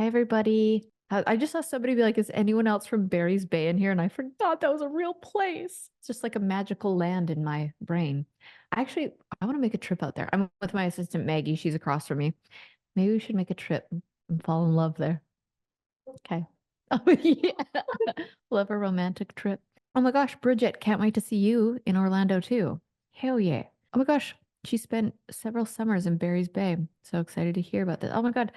Hi, everybody. I just saw somebody be like, is anyone else from Barry's Bay in here? And I forgot that was a real place. It's just like a magical land in my brain. I want to make a trip out there. I'm with my assistant, Maggie. She's across from me. Maybe we should make a trip and fall in love there. Okay. Oh, yeah. Love a romantic trip. Oh my gosh, Bridget, can't wait to see you in Orlando too. Hell yeah. Oh my gosh, she spent several summers in Barry's Bay. So excited to hear about this. Oh my God.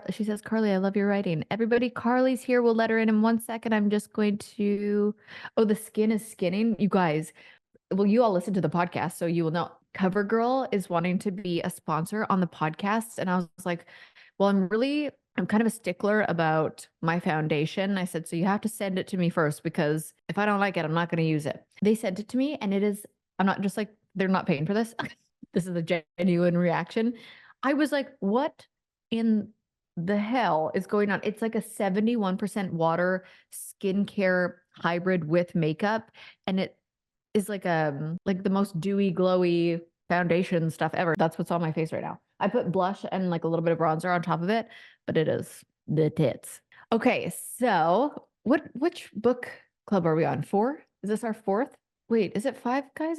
She says, Carly, I love your writing. Everybody, Carly's here. We'll let her in 1 second. I'm just going to. Oh, the skin is skinning. You guys, well, you all listen to the podcast, so you will know CoverGirl is wanting to be a sponsor on the podcast. And I was like, well, I'm kind of a stickler about my foundation. I said, so you have to send it to me first, because if I don't like it, I'm not going to use it. They sent it to me, and I'm not just like, they're not paying for this. This is a genuine reaction. I was like, what in the hell is going on? It's like a 71% water skincare hybrid with makeup. And it is like the most dewy, glowy foundation stuff ever. That's what's on my face right now. I put blush and like a little bit of bronzer on top of it, but it is the tits. Okay, so which book club are we on? 4? Is this our 4th? Wait, is it 5 guys?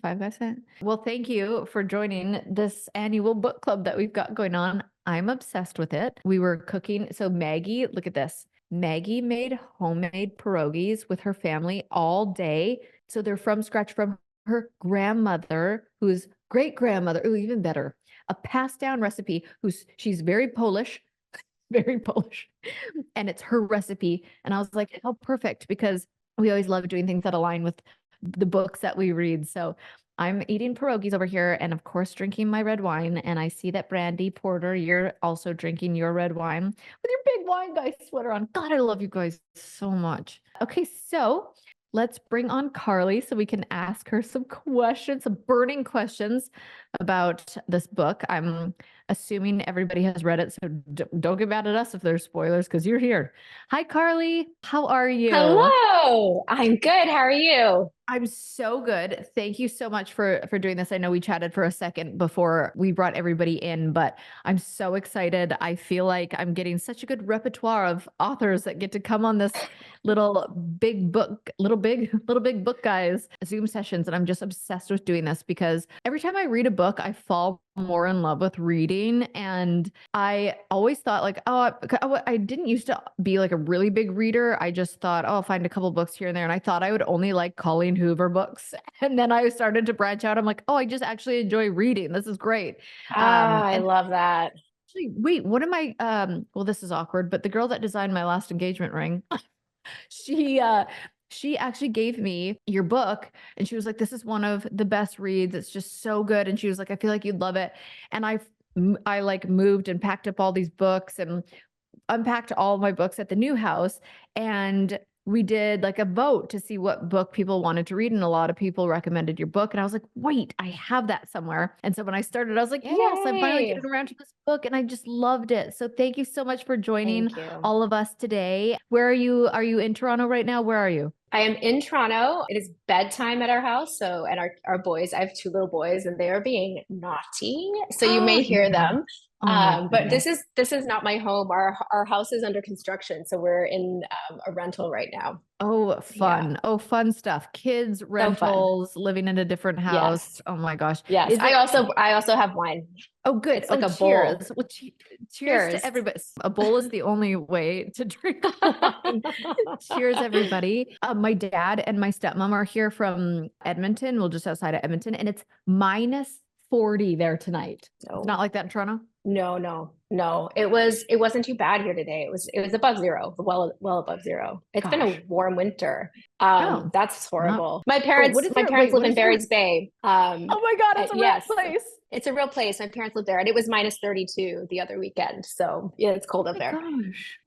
5 guys. Well, thank you for joining this annual book club that we've got going on. I'm obsessed with it. We were cooking. So Maggie, look at this. Maggie made homemade pierogis with her family all day. So they're from scratch from her grandmother, whose great grandmother, oh, even better, a passed down recipe she's very Polish, very Polish. And it's her recipe. And I was like, how perfect, because we always love doing things that align with the books that we read. So I'm eating pierogies over here and of course drinking my red wine. And I see that Brandy Porter, you're also drinking your red wine with your big wine guy sweater on. God, I love you guys so much. Okay, so let's bring on Carly so we can ask her some questions, some burning questions about this book. I'm assuming everybody has read it, so don't get mad at us if there's spoilers, because you're here. Hi, Carly. How are you? Hello, I'm good. How are you? I'm so good. Thank you so much for doing this. I know we chatted for a second before we brought everybody in, but I'm so excited. I feel like I'm getting such a good repertoire of authors that get to come on this little big book guys Zoom sessions, and I'm just obsessed with doing this because every time I read a book, I fall more in love with reading. And I always thought like, I didn't used to be like a really big reader. I just thought, oh, I'll find a couple books here and there. And I thought I would only like Colleen Hoover books. And then I started to branch out. I'm like, oh, I just actually enjoy reading. This is great. I And love that. actually, wait, what am I, well, this is awkward, but the girl that designed my last engagement ring, she, she actually gave me your book and she was like, this is one of the best reads. It's just so good. And she was like, I feel like you'd love it. And I like moved and packed up all these books and unpacked all of my books at the new house. And we did like a vote to see what book people wanted to read. And a lot of people recommended your book. And I was like, wait, I have that somewhere. And so when I started, I was like, yes, I'm finally Yay. getting around to this book. And I just loved it. So thank you so much for joining Thank you. all of us today. Where are you? Are you in Toronto right now? Where are you? I am in Toronto. It is bedtime at our house. So, and our boys, I have 2 little boys and they are being naughty. So you may Oh, hear no. them. Oh my But goodness. this is not my home. Our house is under construction. So we're in a rental right now. Oh, Yeah. fun. Oh, fun stuff. Kids, So fun. rentals, living in a different house. Yes. Oh my gosh. Yes. Is it I also have wine. Oh, good. It's like Oh, a bowl. cheers. Well, cheers to Cheers. everybody. A bowl is the only way to drink wine. Cheers, everybody. My dad and my stepmom are here from Edmonton. Well, just outside of Edmonton, and it's minus 40 there tonight. It's not No. like that in Toronto. No. It wasn't too bad here today. It was above zero, well above zero. It's been a Gosh. warm winter. Oh, That's not. horrible. Oh, what is My your, parents wait, live what in is your, Barry's Bay. oh my God, it's a real Yes, place. it's a real place. My parents live there, and it was minus 32 the other weekend. So yeah, it's cold Oh up my there. gosh.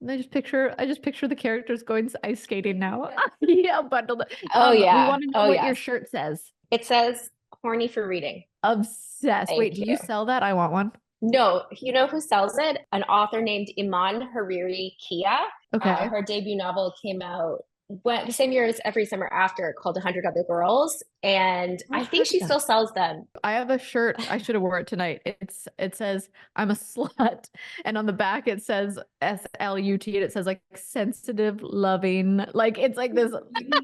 I just picture the characters going ice skating now. Yeah, bundled. Oh We yeah. want to know Oh what your yes. shirt says. It says horny for reading. Obsessed. Wait, Thank do you. you sell that? I want one. No, you know who sells it? An author named Iman Hariri Kia. Okay. Her debut novel came out the same year as Every Summer After, called 100 Other Girls, and I I've think heard of she that. still sells them. I have a shirt. I should have wore it tonight. It says I'm a slut, and on the back it says SLUT, and it says like sensitive, loving. Like it's like this,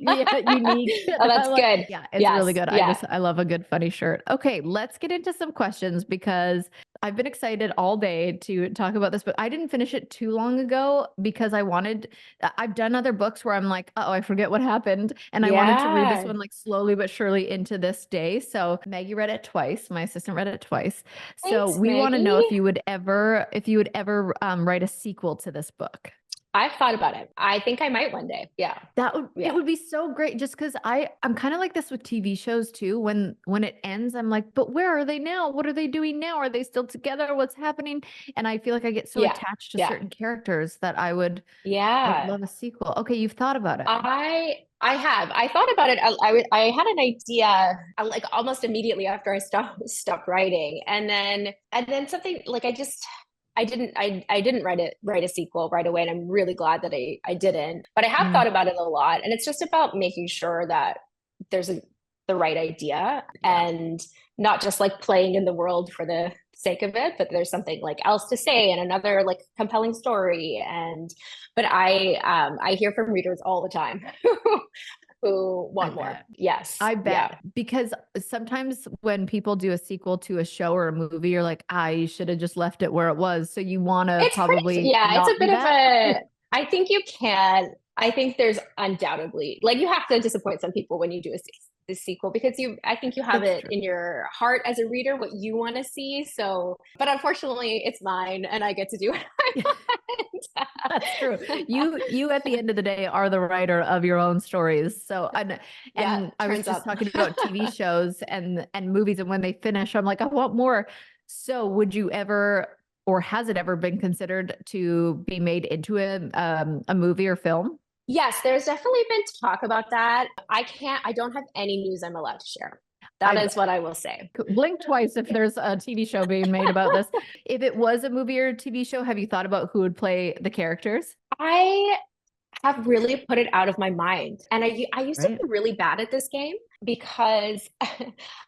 yeah, unique. Oh, And that's I'm like, good. yeah, it's really Yes, good. yeah, I love a good funny shirt. Okay, let's get into some questions because I've been excited all day to talk about this, but I didn't finish it too long ago because I've done other books where I'm like, oh, I forget what happened. And I wanted to read this yeah. one like slowly but surely into this day. So Maggie read it twice. My assistant read it twice. So Thanks, we want to know Maggie. if you would ever write a sequel to this book. I've thought about it. I think I might one day. Yeah, It yeah, would be so great just because I'm kind of like this with TV shows too. When it ends, I'm like, but where are they now? What are they doing now? Are they still together? What's happening? And I feel like I get so yeah, attached to yeah, certain characters that I would yeah. love a sequel. Okay, you've thought about it. I have. I thought about it. I had an idea like almost immediately after I stopped writing, and then something like I didn't write a sequel right away, and I'm really glad that I didn't. But I have Mm, thought about it a lot, and it's just about making sure that there's the right idea yeah. and not just like playing in the world for the sake of it, but there's something like else to say and another like compelling story. And but I hear from readers all the time who I want more. bet. Yes. I Yeah. bet because sometimes when people do a sequel to a show or a movie, you're like, I should have just left it where it was. So you want to It's pretty, probably yeah, it's a not do bit of that. a, I think you can, I think there's undoubtedly, like you have to disappoint some people when you do a sequel because I think you have That's it true. in your heart as a reader, what you want to see. So, but unfortunately it's mine and I get to do what That's true. I want. You at the end of the day are the writer of your own stories. So Yeah, and I was turns just up. talking about TV shows and movies, and when they finish, I'm like, I want more. So would you ever, or has it ever been considered to be made into a movie or film? Yes, there's definitely been talk about that. I don't have any news I'm allowed to share. That I is what I will say. blink twice if there's a TV show being made about this. If it was a movie or a TV show, have you thought about who would play the characters? I have really put it out of my mind. And I used to Right. be really bad at this game because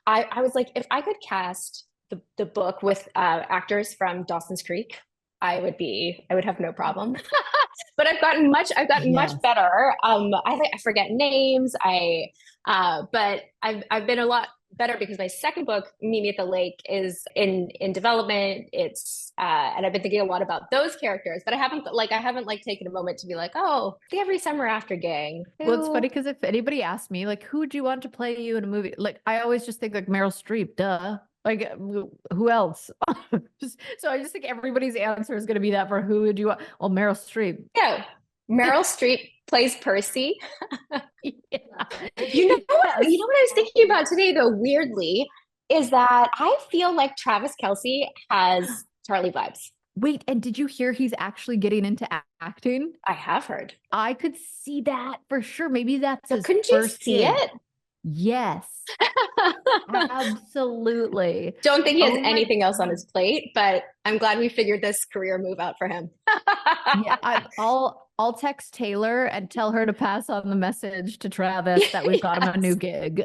I was like, if I could cast the book with actors from Dawson's Creek, I would have no problem. But I've gotten much Yes. better. I forget names. But I've been a lot better because my second book, Meet Me at the Lake, is in development. And I've been thinking a lot about those characters, but I haven't like taken a moment to be like, oh, the Every Summer After gang. Well, it's funny Who? because if anybody asked me, like, who would you want to play you in a movie? Like, I always just think like Meryl Streep, duh. Like, who else? So I just think everybody's answer is going to be that for who would you want? Well, Meryl Streep. Yeah, Meryl Streep plays Percy. Yeah. You Yes. know what I was thinking about today, though, weirdly, is that I feel like Travis Kelce has Charlie vibes. Wait, and did you hear he's actually getting into acting? I have heard. I could see that for sure. Maybe that's So his couldn't you first see gig. it? Yes, absolutely. Don't think he has Oh my anything else on God. his plate, but I'm glad we figured this career move out for him. Yeah, I'll text Taylor and tell her to pass on the message to Travis that we've got him a new Yes. gig.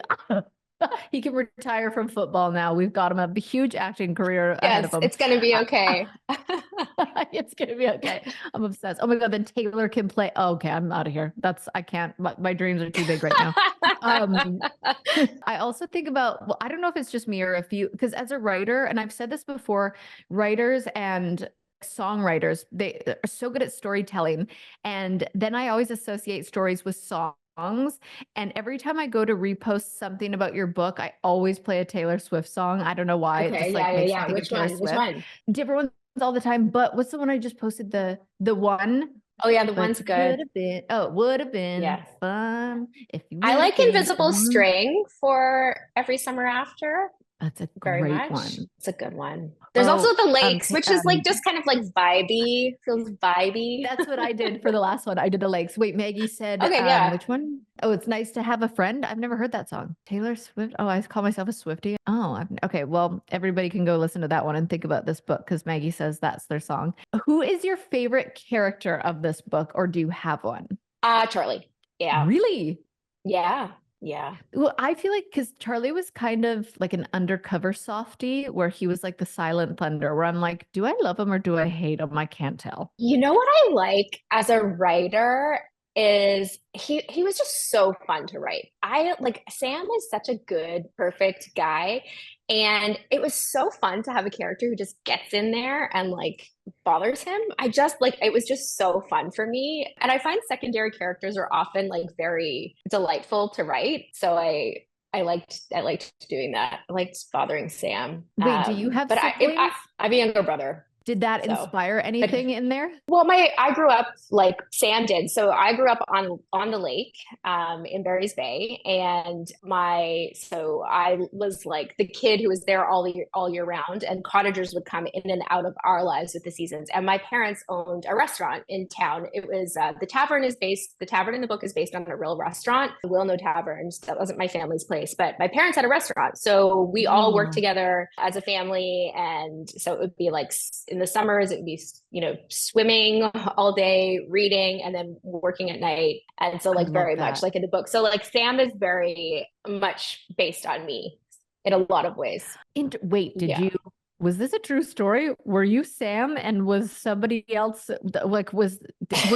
He can retire from football now. We've got him a huge acting career ahead of Yes, him. it's going to be okay. It's gonna be okay. I'm obsessed. Oh my God, then Taylor can play. Oh, okay, I'm out of here. I can't. My dreams are too big right now. Um, I also think about, well, I don't know if it's just me or if you, because as a writer, and I've said this before, writers and songwriters, they are so good at storytelling. And then I always associate stories with songs. And every time I go to repost something about your book, I always play a Taylor Swift song. I don't know why. It Okay, just yeah, like yeah, makes me yeah. think of Which Taylor one? Which Swift. one? Different ones all the time. But what's the one I just posted? The one, Oh, yeah, the but one's it good. could have been, oh, it would have been Yes. fun if you I would have like been Invisible on. String for Every Summer After That's a very great much. one. It's a good one. There's also Oh, The Lakes, which is like just kind of like vibey, feels vibey. that's what I did for the last one. I did the lakes. Wait, Maggie said, Okay, yeah. which one? Oh, it's nice to have a friend. I've never heard that song. Taylor Swift. Oh, I call myself a Swiftie. Oh, okay. Well, everybody can go listen to that one and think about this book because Maggie says that's their song. Who is your favorite character of this book, or do you have one? Charlie. Yeah. Really? Yeah. Yeah. Well, I feel like because Charlie was kind of like an undercover softie where he was like the silent thunder, where I'm like, do I love him or do I hate him? I can't tell. You know what I like as a writer is he was just so fun to write. I like Sam is such a good, perfect guy. And it was so fun to have a character who just gets in there and like bothers him. I just like it was just so fun for me. And I find secondary characters are often like very delightful to write. So I liked doing that. I liked bothering Sam. Wait, do you have But siblings? I have a younger brother. Did that So inspire anything in there? well, I grew up like Sam did. So I grew up on the lake in Barry's Bay, and so I was like the kid who was there all year round, and cottagers would come in and out of our lives with the seasons. And my parents owned a restaurant in town. It was the tavern in the book is based on a real restaurant, the Wilno Taverns. That wasn't my family's place, but my parents had a restaurant, so we all worked together as a family, and so it would be like in the summers, it would be, swimming all day, reading, and then working at night. And so like very much like in the book. So like Sam is very much based on me in a lot of ways. Wait, was this a true story? Were you Sam and was somebody else like were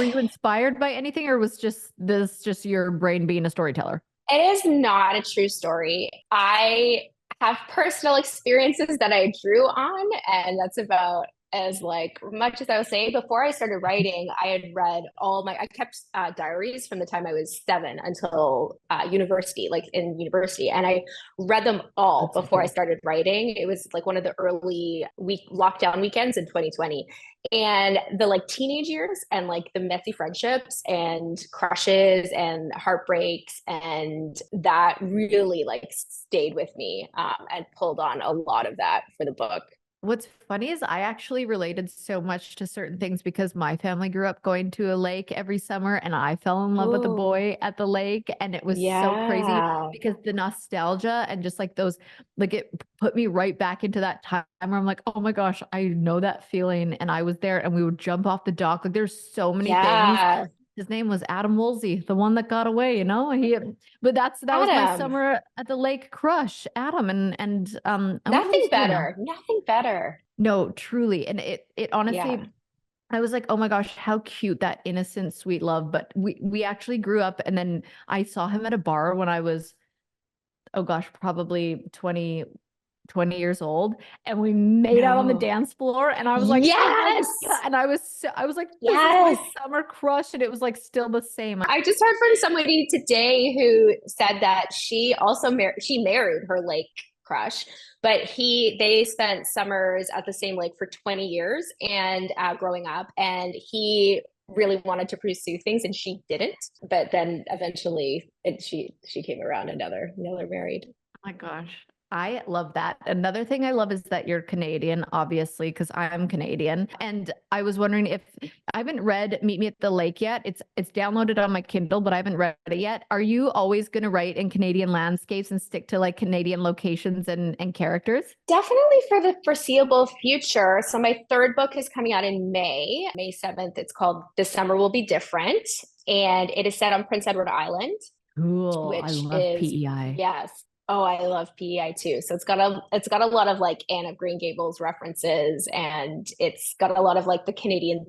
you inspired by anything or was just your brain being a storyteller? It is not a true story. I have personal experiences that I drew on, and that's about as like much as I was saying. Before I started writing, I had read I kept diaries from the time I was 7 until university, like in university, and I read them all before I started writing. It was like one of the early lockdown weekends in 2020, and the like teenage years and like the messy friendships and crushes and heartbreaks, and that really like stayed with me and pulled on a lot of that for the book. What's funny is I actually related so much to certain things because my family grew up going to a lake every summer and I fell in love with a boy at the lake, and it was so crazy because the nostalgia and just like those, like it put me right back into that time where I'm like, oh my gosh, I know that feeling. And I was there and we would jump off the dock. Like there's so many things. His name was Adam Woolsey, the one that got away, but that was my summer at the lake crush, Adam. And nothing better. No, truly. And it honestly, I was like, oh my gosh, how cute, that innocent, sweet love. But we actually grew up, and then I saw him at a bar when I was, oh gosh, probably 20 years old, and we made out on the dance floor, and I was like, yes. Oh, and I was like, this is my summer crush, and it was like still the same. I just heard from somebody today who said that she also married her lake crush, but they spent summers at the same lake for 20 years and growing up, and he really wanted to pursue things and she didn't, but then eventually she came around, another married. Oh my gosh, I love that. Another thing I love is that you're Canadian, obviously, because I'm Canadian. And I was wondering if I haven't read Meet Me at the Lake yet. It's downloaded on my Kindle, but I haven't read it yet. Are you always going to write in Canadian landscapes and stick to like Canadian locations and characters? Definitely for the foreseeable future. So my third book is coming out in May 7th. It's called This Summer Will Be Different. And it is set on Prince Edward Island. Cool. I love PEI. Yes. Oh, I love PEI too. So it's got a lot of like Anne of Green Gables references, and it's got a lot of like the Canadian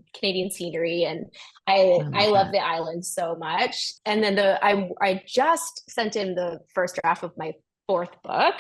scenery, and I love the island so much. And then I just sent in the first draft of my 4th book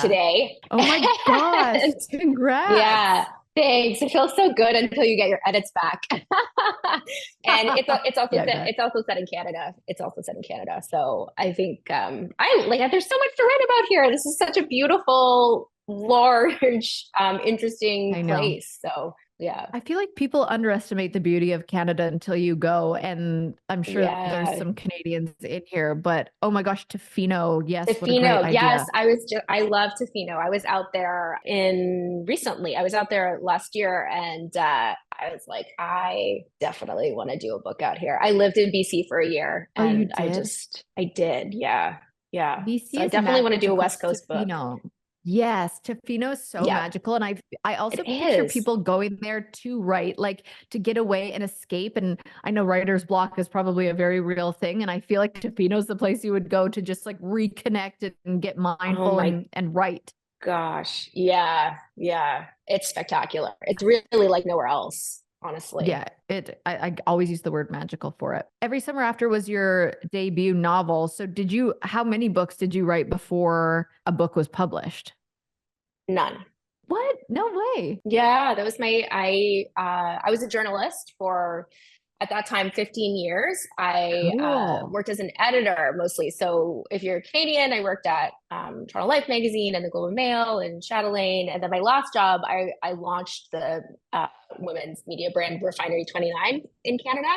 today. Oh my gosh. Congrats. Yeah. Thanks. It feels so good until you get your edits back. And it's also set in Canada. It's also set in Canada. So I think there's so much to write about here. This is such a beautiful, large, interesting place. So yeah. I feel like people underestimate the beauty of Canada until you go, and I'm sure there's some Canadians in here, but oh my gosh, Tofino. Yes. Tofino. Yes. I love Tofino. I was out there recently. I was out there last year, and I was like, I definitely want to do a book out here. I lived in BC for a year, and I did. Yeah. Yeah. BC so I definitely want to do a West Coast book. Yes, Tofino is so Yeah, magical. And I it also picture is. people going there to write, like to get away and escape. And I know writer's block is probably a very real thing. And I feel like Tofino's the place you would go to just like reconnect and get Oh mindful my and write. gosh. Yeah. Yeah. It's spectacular. It's really like nowhere else, honestly. Yeah, I always use the word magical for it. Every Summer After was your debut novel. So how many books did you write before a book was published? None. What? No way. Yeah, that was I was a journalist for at that time 15 years. I Cool. worked as an editor mostly. So if you're Canadian, I worked at Toronto Life magazine and the Globe and Mail and Chatelaine. And then my last job, I launched the women's media brand Refinery 29 in Canada.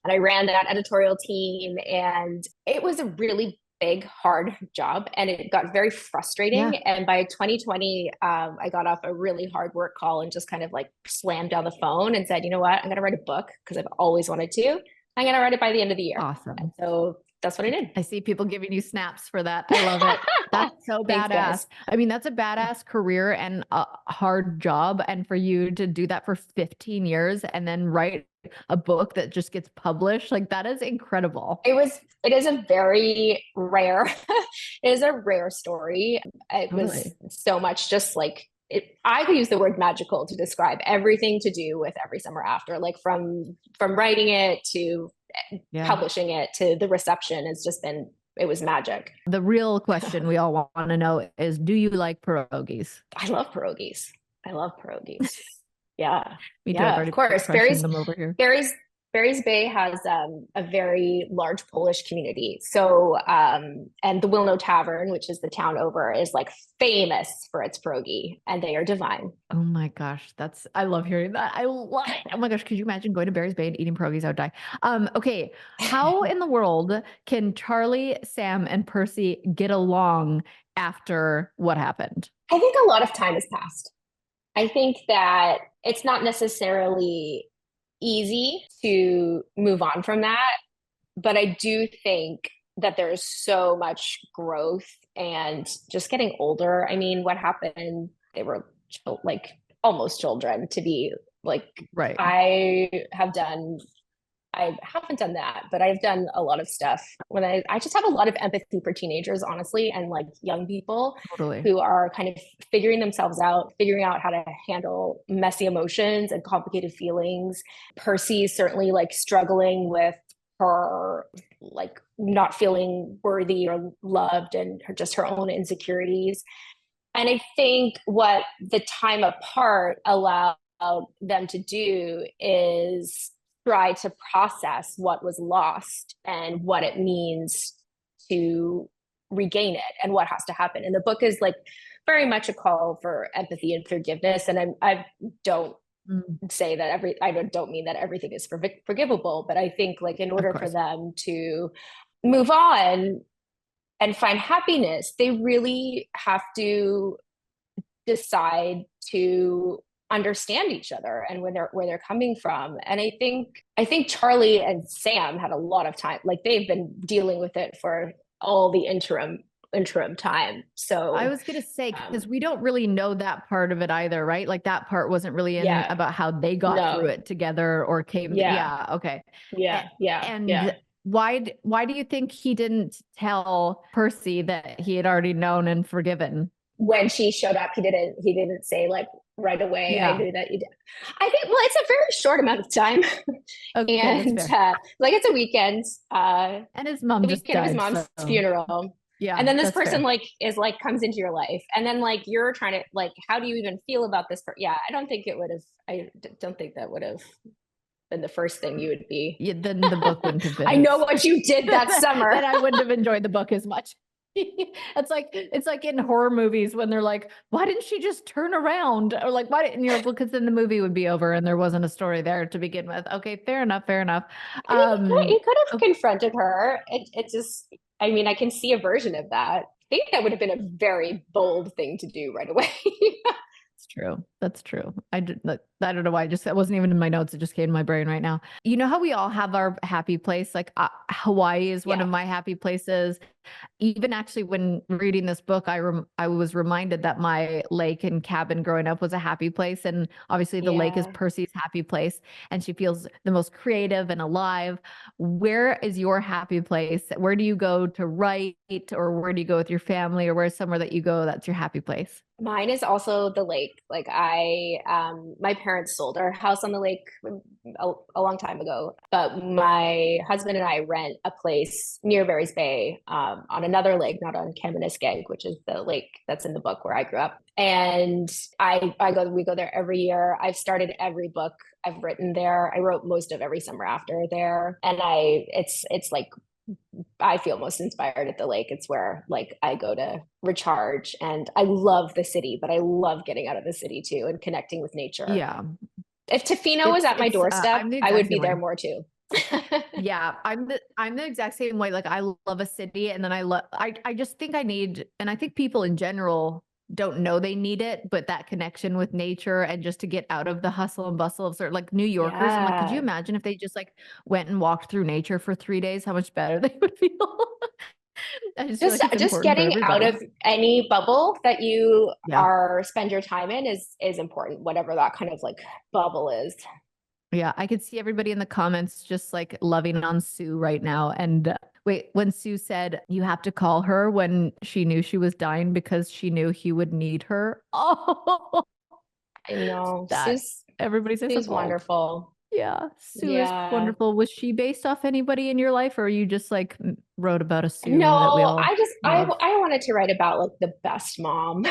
And I ran that editorial team. And it was a really big, hard job, and it got very frustrating. Yeah. And by 2020, I got off a really hard work call and just kind of like slammed down the phone and said, you know what, I'm going to write a book because I've always wanted to. I'm going to write it by the end of the year. Awesome. And so that's what I did. I see people giving you snaps for that. I love it. That's so Thanks, badass. guys. I mean, that's a badass career and a hard job. And for you to do that for 15 years and then write a book that just gets published, like that is incredible. It is a very rare, it is a rare story. It was so much just like, I could use the word magical to describe everything to do with Every Summer After, like from writing it to publishing it to the reception has just been, it was magic. The real question we all want to know is, do you like pierogis? I love pierogis. I love pierogis. Yeah. Me too. Yeah, of course. Barry's Bay has a very large Polish community. So, and the Wilno Tavern, which is the town over, is like famous for its pierogi, and they are divine. Oh my gosh, I love hearing that. I love it. Oh my gosh, could you imagine going to Barry's Bay and eating pierogies? I would die. Okay, how in the world can Charlie, Sam, and Percy get along after what happened? I think a lot of time has passed. I think that it's not necessarily easy to move on from that, but I do think that there's so much growth and just getting older. I mean, what happened? They were like almost children to be like, right. I haven't done that, but I've done a lot of stuff when I just have a lot of empathy for teenagers, honestly, and like young people who are kind of figuring themselves out, figuring out how to handle messy emotions and complicated feelings. Percy's certainly like struggling with her like not feeling worthy or loved and just her own insecurities. And I think what the time apart allowed them to do is try to process what was lost and what it means to regain it and what has to happen. And the book is like very much a call for empathy and forgiveness. And I don't say that I don't mean that everything is forgivable, but I think like in order for them to move on and find happiness, they really have to decide to understand each other and where they're coming from. And I think Charlie and Sam had a lot of time, like they've been dealing with it for all the interim time. So I was gonna say, because we don't really know that part of it either, right? Like that part wasn't really in about how they got through it together or came. Okay. And why do you think he didn't tell Percy that he had already known and forgiven? When she showed up, he didn't say like right away, I knew that you did. I think, well, it's a very short amount of time. And like it's a weekend. And his mom just died, his mom's funeral. Yeah. And then this person like is like comes into your life. And then like you're trying to like, how do you even feel about this? I don't think that would have been the first thing you would be. Yeah, then the book wouldn't have been. I know what you did that summer. And I wouldn't have enjoyed the book as much. It's like in horror movies when they're like, why didn't she just turn around? Or like, why didn't you? Well, because then the movie would be over and there wasn't a story there to begin with. Okay, fair enough. I mean, you could have confronted her. It just, I mean, I can see a version of that. I think that would have been a very bold thing to do right away. That's true. I don't know why. It wasn't even in my notes. It just came in my brain right now. You know how we all have our happy place? Like Hawaii is one of my happy places. even actually when reading this book, I was reminded that my lake and cabin growing up was a happy place. And obviously the lake is Yeah. Percy's happy place and she feels the most creative and alive. Where is your happy place? Where do you go to write, or where do you go with your family, or where's somewhere that you go that's your happy place? Mine is also the lake. Like my parents sold our house on the lake a long time ago, but my husband and I rent a place near Barry's Bay, on another lake, not on Kaministkeg, which is the lake that's in the book where I grew up. And we go there every year. I've started every book I've written there. I wrote most of every summer after there, and it's like I feel most inspired at the lake. It's where like I go to recharge, and I love the city, but I love getting out of the city too and connecting with nature. Yeah. If Tofino was at my doorstep, I'm the I would exact be same there way. more too. Yeah, I'm the exact same way. Like I love a city and then I just think I need, and I think people in general don't know they need it, but that connection with nature and just to get out of the hustle and bustle of certain like New Yorkers. I'm like, could you Yeah. imagine if they just like went and walked through nature for 3 days, how much better they would feel? I just feel like it's Just important for getting out everybody. of any bubble that you Yeah. are spend your time in is important, whatever that kind of like bubble is. Yeah, I could see everybody in the comments just like loving on Sue right now. And wait, when Sue said you have to call her when she knew she was dying because she knew he would need her. Oh, I know. that everybody says some Sue's old. wonderful. Yeah, Sue is Yeah. wonderful. Was she based off anybody in your life, or you just like wrote about a Sue that we No, all love? I wanted to write about like the best mom.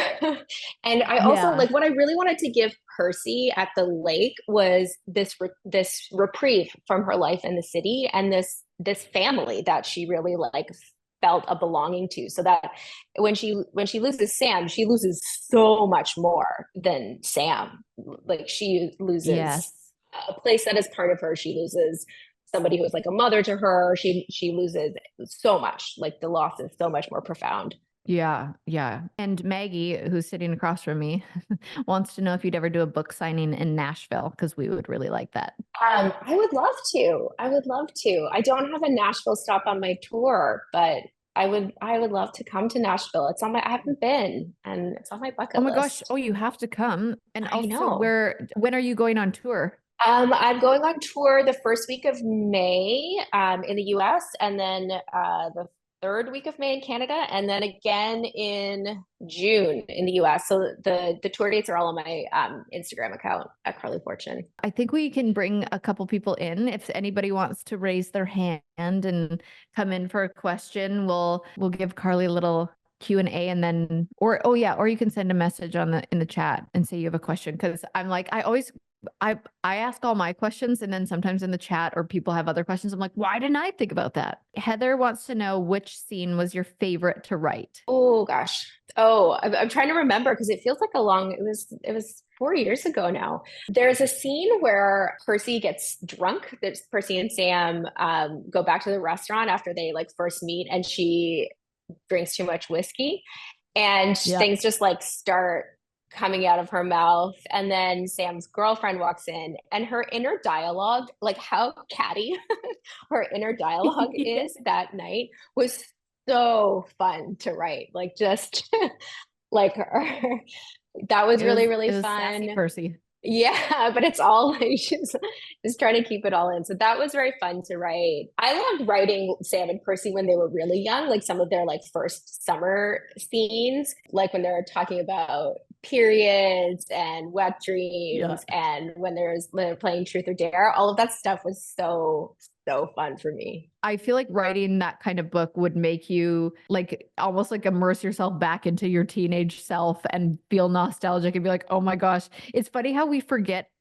And I also Yeah. like what I really wanted to give Percy at the lake was this reprieve from her life in the city, and this family that she really like felt a belonging to, so that when she loses Sam, she loses so much more than Sam. Like she loses Yes. a place that is part of her. She loses somebody who was like a mother to her. She loses so much. Like the loss is so much more profound. Yeah, yeah. And Maggie, who's sitting across from me, wants to know if you'd ever do a book signing in Nashville because we would really like that. I would love to. I would love to. I don't have a Nashville stop on my tour, but I would love to come to Nashville. I haven't been, and it's on my Oh bucket my gosh. list. Oh, you have to come. And I also, know. when are you going on tour? I'm going on tour the first week of May, in the US, and then the third week of May in Canada, and then again in June in the US. So the tour dates are all on my Instagram account at Carley Fortune. I think we can bring a couple people in. If anybody wants to raise their hand and come in for a question, we'll give Carley a little Q&A and then or oh yeah, or you can send a message on the in the chat and say you have a question, because I'm like I ask all my questions and then sometimes in the chat or people have other questions. I'm like, why didn't I think about that? Heather wants to know which scene was your favorite to write. Oh gosh. Oh, I'm trying to remember because it feels like it was 4 years ago now. There's a scene where Percy gets drunk. There's Percy and Sam go back to the restaurant after they like first meet, and she drinks too much whiskey, and Yeah. things just like start coming out of her mouth. And then Sam's girlfriend walks in, and her inner dialogue, like how catty her inner dialogue Yeah. is that night, was so fun to write. Like just like her, that was really, really It was sassy fun. Percy. Yeah, but it's all like she's just trying to keep it all in. So that was very fun to write. I loved writing Sam and Percy when they were really young, like some of their like first summer scenes, like when they're talking about periods and wet Yeah. dreams, and when they're playing truth or dare. All of that stuff was so fun for me. I feel like writing that kind of book would make you like almost like immerse yourself back into your teenage self and feel nostalgic and be like, oh my gosh. It's funny how we forget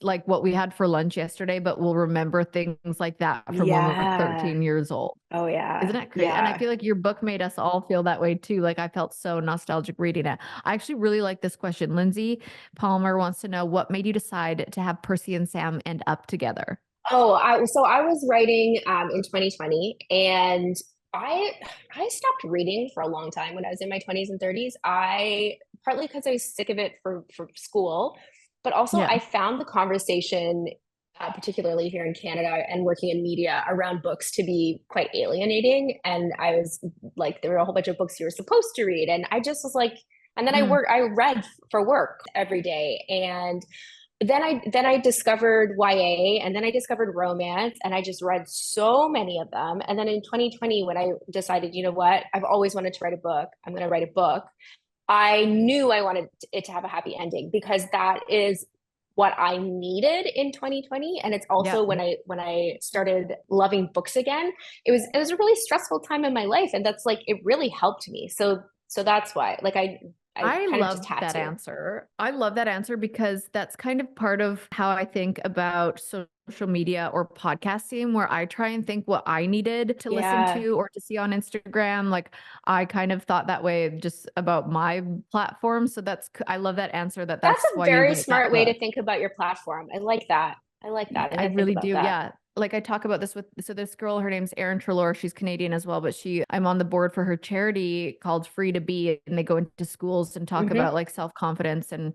like what we had for lunch yesterday, but we'll remember things like that from when we're Yeah. 13 years old. Oh Isn't yeah. that crazy? And I Yeah. feel like your book made us all feel that way too. Like I felt so nostalgic reading it. I actually really like this question. Lindsay Palmer wants to know what made you decide to have Percy and Sam end up together? Oh, I was writing in 2020, and I I stopped reading for a long time when I was in my 20s and 30s. I partly because I was sick of it for school, but also I Yeah. found the conversation particularly here in Canada and working in media around books to be quite alienating. And I was like, there were a whole bunch of books you were supposed to read. And I just was like, and then Mm, I read for work every day. And then I discovered YA, and then I discovered romance, and I just read so many of them. And then in 2020, when I decided, you know what, I've always wanted to write a book, I'm going to write a book. I knew I wanted it to have a happy ending because that is what I needed in 2020. And it's yeah. also when I started loving books again. It was a really stressful time in my life, and that's like it really helped me. So that's why. Like I I kind of just love had that to. answer. I love that answer because that's kind of part of how I think about social media or podcasting, where I try and think what I needed to listen Yeah. to or to see on Instagram. Like I kind of thought that way just about my platform. So I love that answer That's that's a why you very wrote that smart way to book. think about your platform. I like that. I like that. I I didn't think really about do. that. Yeah. Like I talk about this with so this girl, her name's Erin Trelaw. She's Canadian as well, but I'm on the board for her charity called Free to Be, and they go into schools and talk Hmm. about like self-confidence and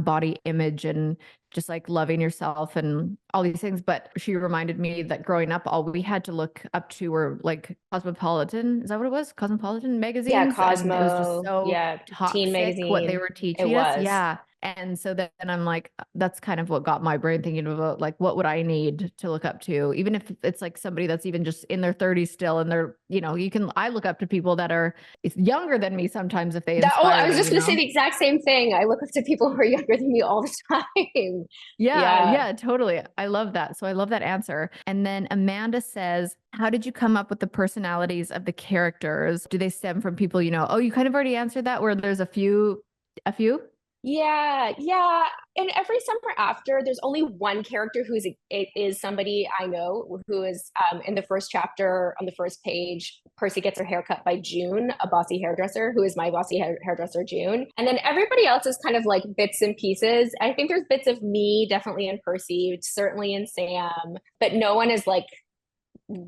body image and just like loving yourself and all these things. But she reminded me that growing up, all we had to look up to were like Cosmopolitan. Is that what it was? Cosmopolitan Yeah, magazines. And it was just Cosmo. so Yeah, Teen toxic what they Magazine. were It teaching us. was. Yeah. And so then I'm like, that's kind of what got my brain thinking about like, what would I need to look up to? Even if it's like somebody that's even just in their 30s still, and they're, I look up to people that are it's younger than me sometimes if they I inspire was me, just you going to say know? the exact same thing. I look up to people who are younger than me all the time. Yeah, Yeah. yeah, totally. I love that. So I love that answer. And then Amanda says, how did you come up with the personalities of the characters? Do they stem from people you know? Oh, you kind of already answered that where there's a few? Yeah, yeah. And every summer after, there's only one character it is somebody I know who is in the first chapter on the first page. Percy gets her hair cut by June, a bossy hairdresser who is my bossy hairdresser, June. And then everybody else is kind of like bits and pieces. I think there's bits of me definitely in Percy, certainly in Sam, but no one is like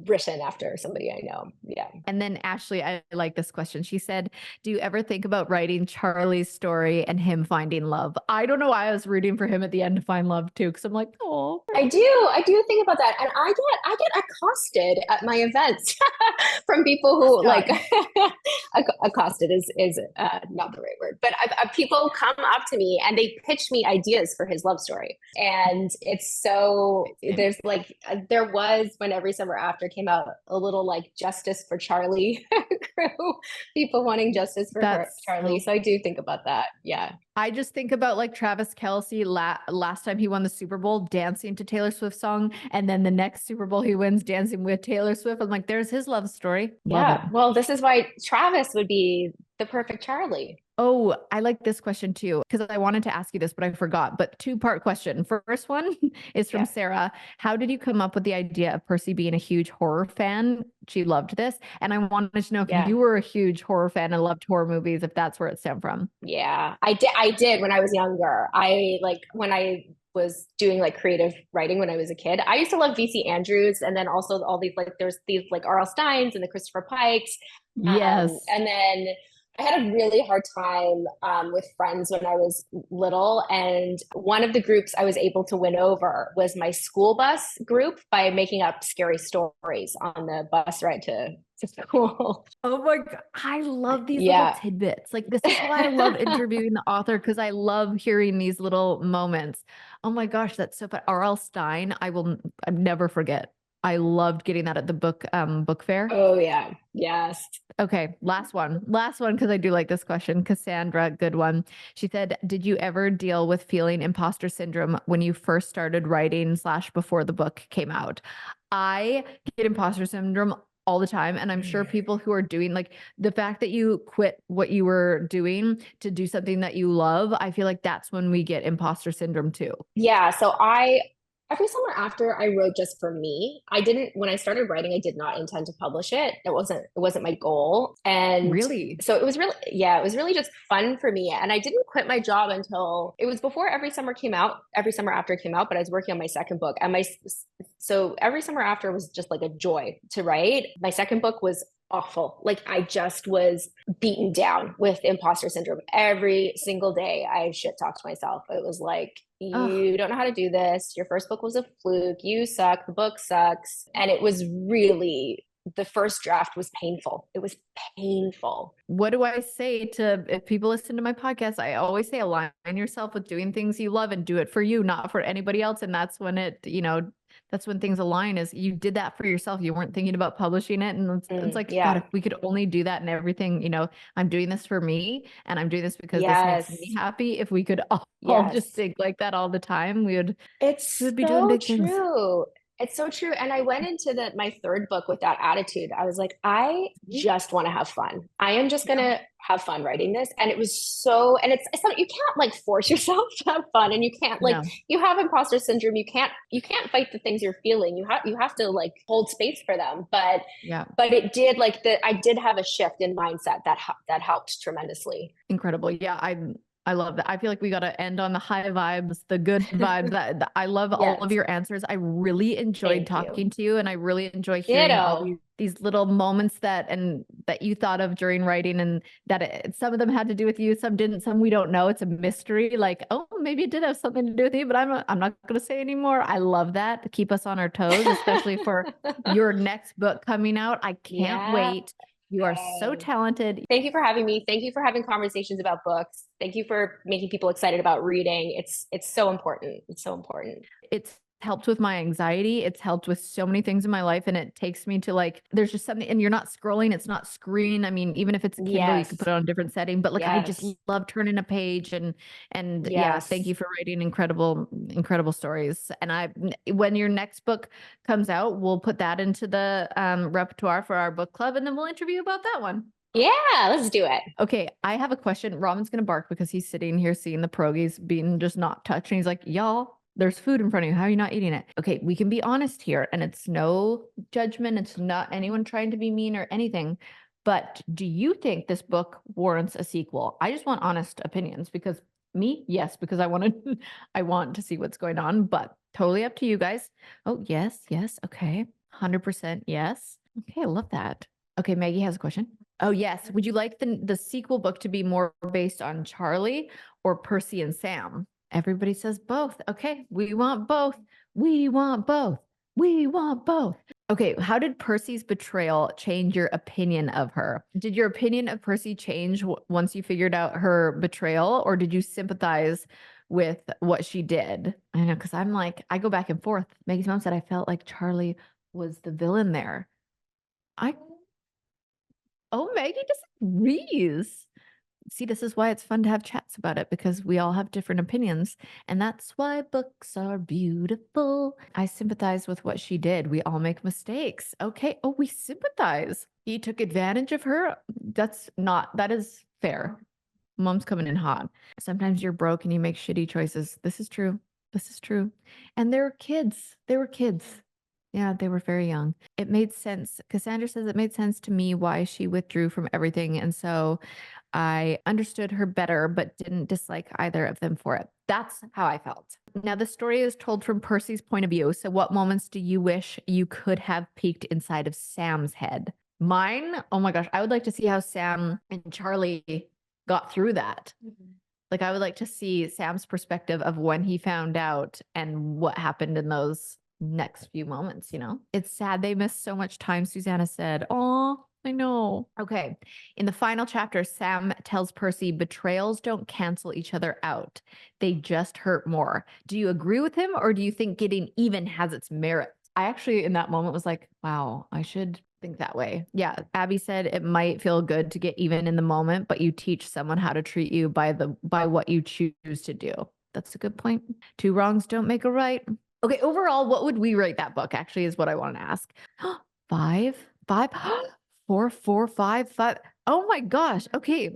written after somebody I know. Yeah. And then Ashley, I like this question. She said, do you ever think about writing Charlie's story and him finding love? I don't know why I was rooting for him at the end to find love too, because I'm like, oh. I do think about that, and I get accosted at my events from people who Stop. like accosted is not the right word, but people come up to me and they pitch me ideas for his love story, and it's so there's like there was when Every Summer After came out a little like justice for Charlie crew, people wanting justice for That's Charlie, so so I do think about that. Yeah. I just think about like Travis Kelce last time he won the Super Bowl dancing to Taylor Swift song. And then the next Super Bowl he wins dancing with Taylor Swift. I'm like, there's his love story. Love it. Yeah. Well, this is why Travis would be the perfect Charlie. Oh, I like this question too, because I wanted to ask you this, but I forgot. But two-part question. First one is from Yeah. Sarah. How did you come up with the idea of Percy being a huge horror fan? She loved this. And I wanted to know if Yeah. you were a huge horror fan and loved horror movies, if that's where it stemmed from. Yeah. I did when I was younger. I like when I was doing like creative writing when I was a kid. I used to love VC Andrews, and then also all these like there's these like R.L. Steins and the Christopher Pikes. Yes. And then I had a really hard time with friends when I was little. And one of the groups I was able to win over was my school bus group by making up scary stories on the bus ride to school. Oh my God. I love these little Yeah. tidbits. Like, this is why I love interviewing the author because I love hearing these little moments. Oh my gosh, that's so fun. R.L. Stein, I never forget. I loved getting that at the book fair. Oh, yeah. Yes. Okay, last one. Last one because I do like this question. Cassandra, good one. She said, did you ever deal with feeling imposter syndrome when you first started writing / before the book came out? I get imposter syndrome all the time. And I'm sure people who are doing like the fact that you quit what you were doing to do something that you love, I feel like that's when we get imposter syndrome too. Yeah. Every summer after I wrote just for me. I didn't, when I started writing, I did not intend to publish it. It wasn't my goal. And Really? so it was really, yeah, it was really just fun for me. And I didn't quit my job until it was before Every Summer After came out, but I was working on my second book. So Every Summer After was just like a joy to write. My second book was awful. Like I just was beaten down with imposter syndrome every single day. I shit talked myself. It was like, Oh, you don't know how to do this. Your first book was a fluke. You suck. The book sucks. And it was really, the first draft was painful. It was painful. what do I say to if people listen to my podcast? I always say align yourself with doing things you love and do it for you, not for anybody else. And that's when that's when things align is you did that for yourself. You weren't thinking about publishing it. And it's like, God, Yeah. if we could only do that and everything, I'm doing this for me and I'm doing this because this makes me Yes. happy. If we could all just Yes. think like that all the time, we It's would be doing so big things. true. It's so true. And I went into my third book with that attitude. I was like, I Mhm. just want to have fun. I am just Yeah. gonna have fun writing this. And it was so, and it's not, you can't like force yourself to have fun, and you can't like, No. you have imposter syndrome. You can't fight the things you're feeling. You have to like hold space for them. Yeah. But it did like I did have a shift in mindset that helped tremendously. Incredible. Yeah, I love that. I feel like we got to end on the high vibes, the good vibes. I love all of Yes. your answers. I really enjoyed Thank you. talking to you, and I really enjoy hearing all Ditto. these little moments that you thought of during writing, and that some of them had to do with you, some didn't, some we don't know. It's a mystery. Like, oh, maybe it did have something to do with you, but I'm not going to say anymore. I love that to keep us on our toes, especially for your next book coming out. I can't Yeah. wait. You are so Okay. talented. Thank you for having me. Thank you for having conversations about books. Thank you for making people excited about reading. It's so important. It's so important. It's helped with my anxiety. It's helped with so many things in my life. And it takes me to like, there's just something, and you're not scrolling, it's not screen. I mean, even if it's Kindle, you could put Yes. it on a different setting. But like I just Yes. love turning a page and yeah, thank Yes. you for writing incredible stories. And when your next book comes out, we'll put that into the repertoire for our book club, and then we'll interview about that one. Yeah, let's do it. Okay, I have a question. Robin's gonna bark because he's sitting here seeing the pierogies being just not touched. And he's like, y'all, there's food in front of you. How are you not eating it? Okay, we can be honest here, and it's no judgment. It's not anyone trying to be mean or anything. But do you think this book warrants a sequel? I just want honest opinions because me, yes, because I want to I want to see what's going on, but totally up to you guys. Oh, yes. Okay. 100% yes. Okay, I love that. Okay, Maggie has a question. Oh, yes. Would you like the sequel book to be more based on Charlie or Percy and Sam? Everybody says both. Okay, we want both. We want both. We want both. Okay, how did Percy's betrayal change your opinion of her? Did your opinion of Percy change once you figured out her betrayal, or did you sympathize with what she did? I know, because I'm like, I go back and forth. Maggie's mom said I felt like Charlie was the villain there. I Oh, Maggie disagrees. See, this is why it's fun to have chats about it because we all have different opinions. And that's why books are beautiful. I sympathize with what she did. We all make mistakes. Okay. Oh, we sympathize. He took advantage of her. That is fair. Mom's coming in hot. Sometimes you're broke and you make shitty choices. This is true. This is true. And they were kids. They were kids. Yeah, they were very young. It made sense. Cassandra says it made sense to me why she withdrew from everything. And so I understood her better, but didn't dislike either of them for it. That's how I felt. Now, the story is told from Percy's point of view. So, what moments do you wish you could have peeked inside of Sam's head? Mine, oh my gosh, I would like to see how Sam and Charlie got through that. Like, I would like to see Sam's perspective of when he found out and what happened in those next few moments, It's sad they missed so much time, Susanna said. Oh, I know. Okay. In the final chapter, Sam tells Percy betrayals don't cancel each other out. They just hurt more. Do you agree with him, or do you think getting even has its merit? I actually, in that moment, was like, wow, I should think that way. Yeah. Abby said it might feel good to get even in the moment, but you teach someone how to treat you by what you choose to do. That's a good point. Two wrongs don't make a right. Okay, overall, what would we rate that book? Actually, is what I want to ask. Five, five, 4, 4, 5, 5. Oh my gosh. Okay,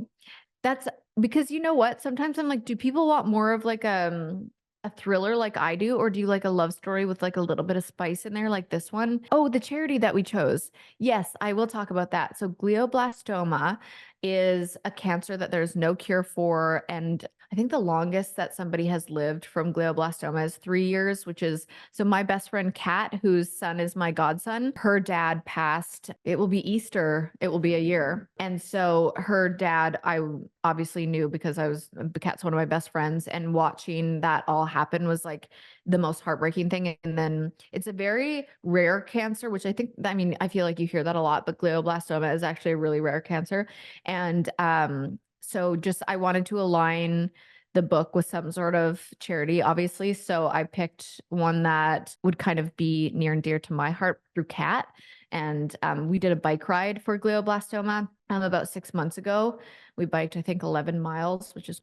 that's because you know what? Sometimes I'm like, do people want more of like a thriller like I do, or do you like a love story with like a little bit of spice in there, like this one? Oh, the charity that we chose. Yes, I will talk about that. So glioblastoma is a cancer that there's no cure for. And I think the longest that somebody has lived from glioblastoma is 3 years, which is, so my best friend Kat, whose son is my godson, her dad passed, it will be Easter, it will be a year. And so her dad, I obviously knew because Kat's one of my best friends, and watching that all happen was like the most heartbreaking thing. And then it's a very rare cancer, which I think, I mean, I feel like you hear that a lot, but glioblastoma is actually a really rare cancer. And so just I wanted to align the book with some sort of charity, obviously. So I picked one that would kind of be near and dear to my heart through Kat. And we did a bike ride for glioblastoma about 6 months ago. We biked, I think, 11 miles, which is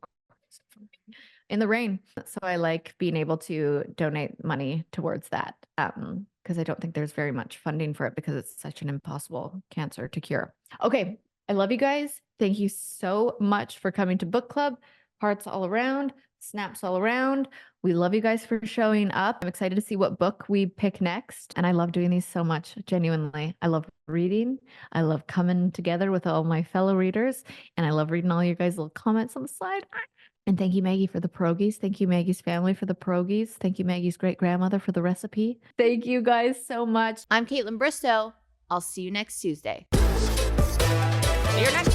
in the rain. So I like being able to donate money towards that because I don't think there's very much funding for it because it's such an impossible cancer to cure. Okay, I love you guys. Thank you so much for coming to book club. Hearts all around, snaps all around. We love you guys for showing up. I'm excited to see what book we pick next. And I love doing these so much, genuinely. I love reading. I love coming together with all my fellow readers. And I love reading all your guys' little comments on the side. And thank you, Maggie, for the pierogis. Thank you, Maggie's family, for the pierogis. Thank you, Maggie's great-grandmother, for the recipe. Thank you guys so much. I'm Kaitlyn Bristowe. I'll see you next Tuesday. You're not